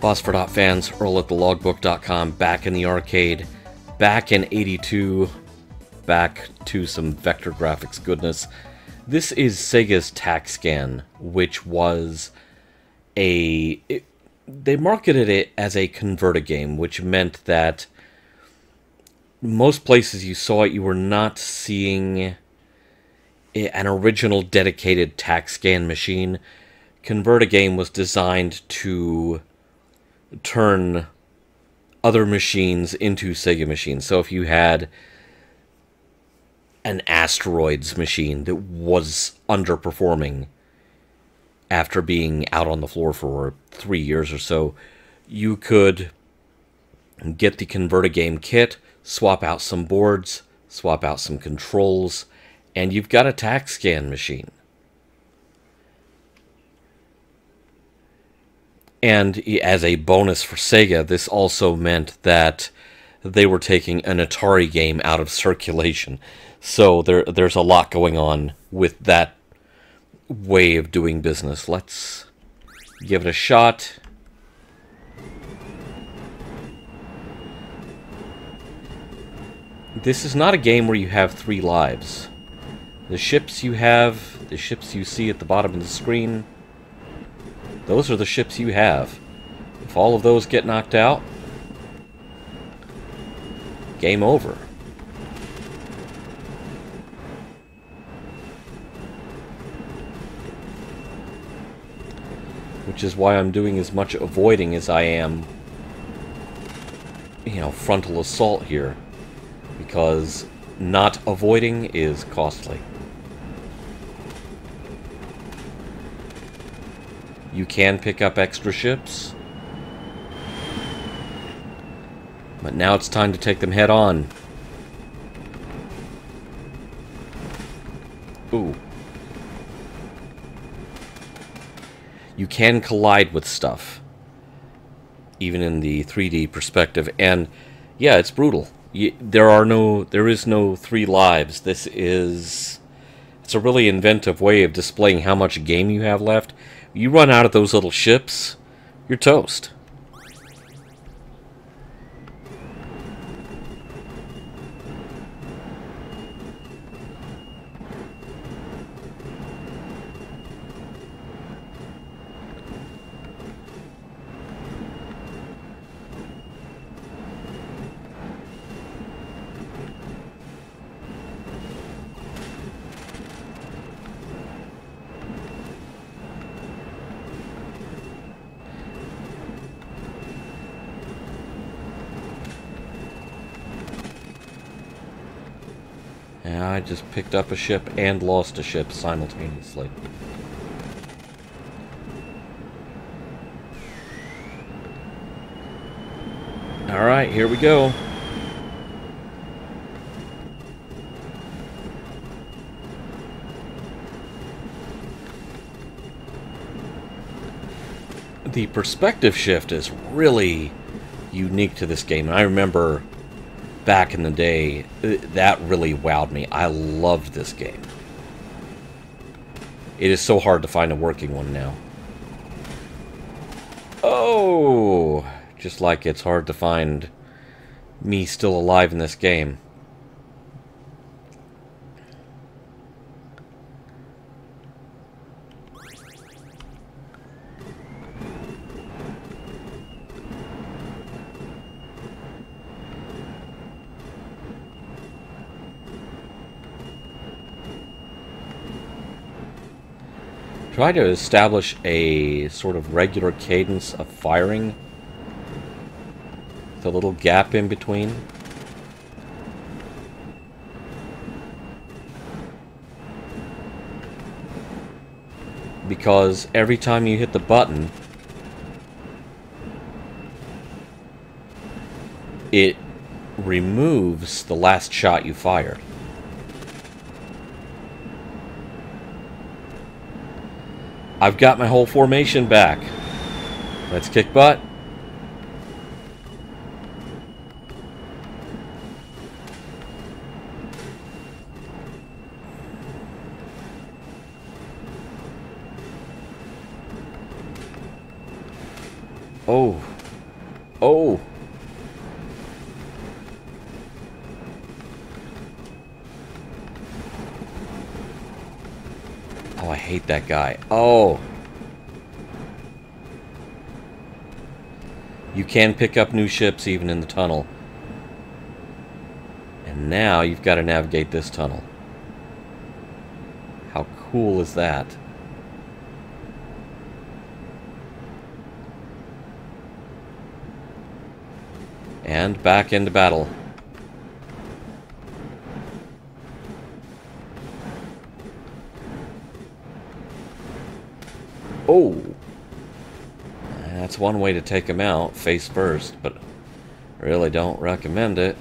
Phosphor Dot fans, Earl at thelogbook.com, back in the arcade, back in '82, back to some vector graphics goodness. This is Sega's tac-scan, which was they marketed it as a converter game, which meant that most places you saw it, you were not seeing an original dedicated tac-scan machine. Converter game was designed to turn other machines into Sega machines. So if you had an Asteroids machine that was underperforming after being out on the floor for 3 years or so, you could get the converter game kit, swap out some boards, swap out some controls, and you've got a tac-scan machine. And as a bonus for Sega, this also meant that they were taking an Atari game out of circulation. So there's a lot going on with that way of doing business. Let's give it a shot. This is not a game where you have 3 lives. The ships you have, the ships you see at the bottom of the screen, those are the ships you have. If all of those get knocked out, game over. Which is why I'm doing as much avoiding as I am, frontal assault here. Because not avoiding is costly. You can pick up extra ships, but now it's time to take them head on. Ooh. You can collide with stuff, even in the 3D perspective, and yeah, it's brutal. There is no 3 lives. It's a really inventive way of displaying how much game you have left. You run out of those little ships, you're toast. Yeah, I just picked up a ship and lost a ship simultaneously. Alright, here we go. The perspective shift is really unique to this game, and I remember back in the day, that really wowed me. I loved this game. It is so hard to find a working one now. Oh! Just like it's hard to find me still alive in this game. Try to establish a sort of regular cadence of firing with a little gap in between. Because every time you hit the button, it removes the last shot you fired. I've got my whole formation back. Let's kick butt. Oh. Oh! Oh, I hate that guy. Oh! You can pick up new ships even in the tunnel. And now you've got to navigate this tunnel. How cool is that? And back into battle. Oh! That's one way to take him out, face first, but I really don't recommend it.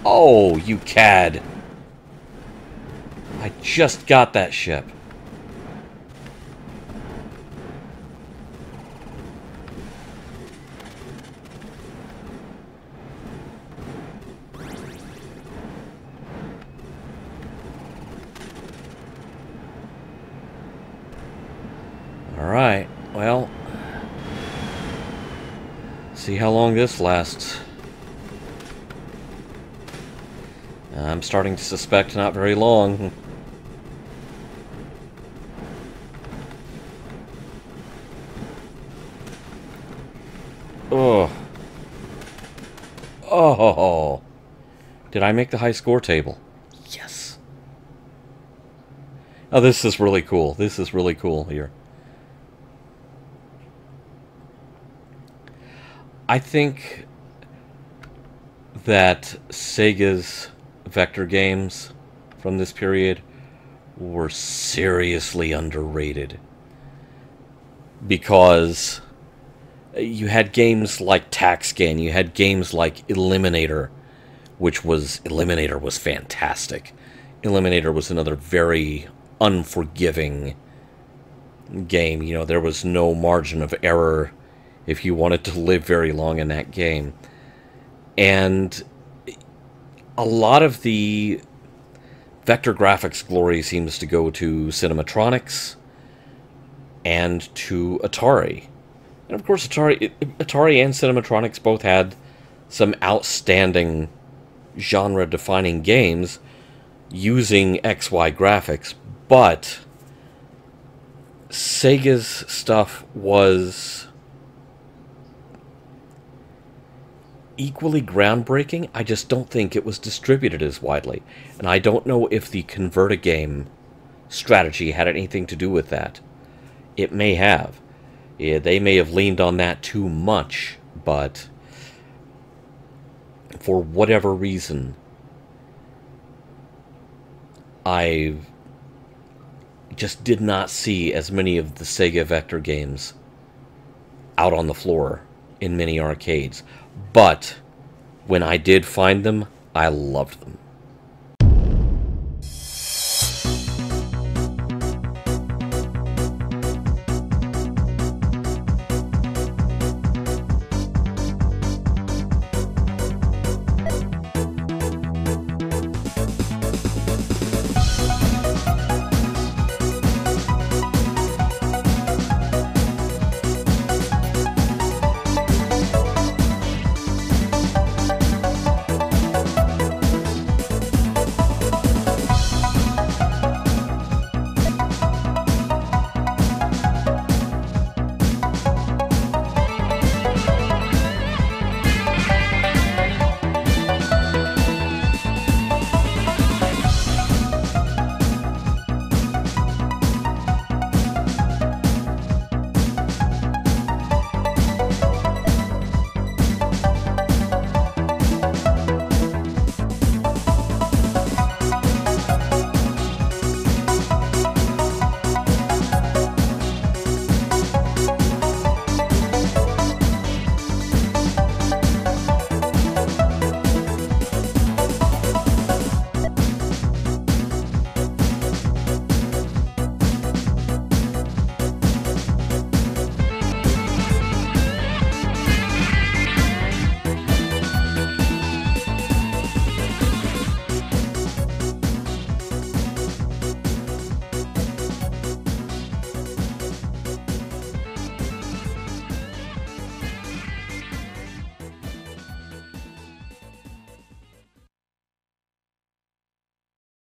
Oh, you cad! I just got that ship. Alright, well, see how long this lasts. I'm starting to suspect not very long. Oh. Oh. Did I make the high score table? Yes. Oh, this is really cool. This is really cool here. I think that Sega's vector games from this period were seriously underrated. Because you had games like tac-scan, you had games like Eliminator, Eliminator was fantastic. Eliminator was another very unforgiving game. You know, there was no margin of error if you wanted to live very long in that game. And a lot of the vector graphics glory seems to go to Cinematronics and to Atari. And of course, Atari and Cinematronics both had some outstanding genre-defining games using XY graphics, but Sega's stuff was equally groundbreaking. I just don't think it was distributed as widely. And I don't know if the convert-a-game strategy had anything to do with that. It may have. Yeah, they may have leaned on that too much, but for whatever reason, I just did not see as many of the Sega Vector games out on the floor in many arcades. But when I did find them, I loved them.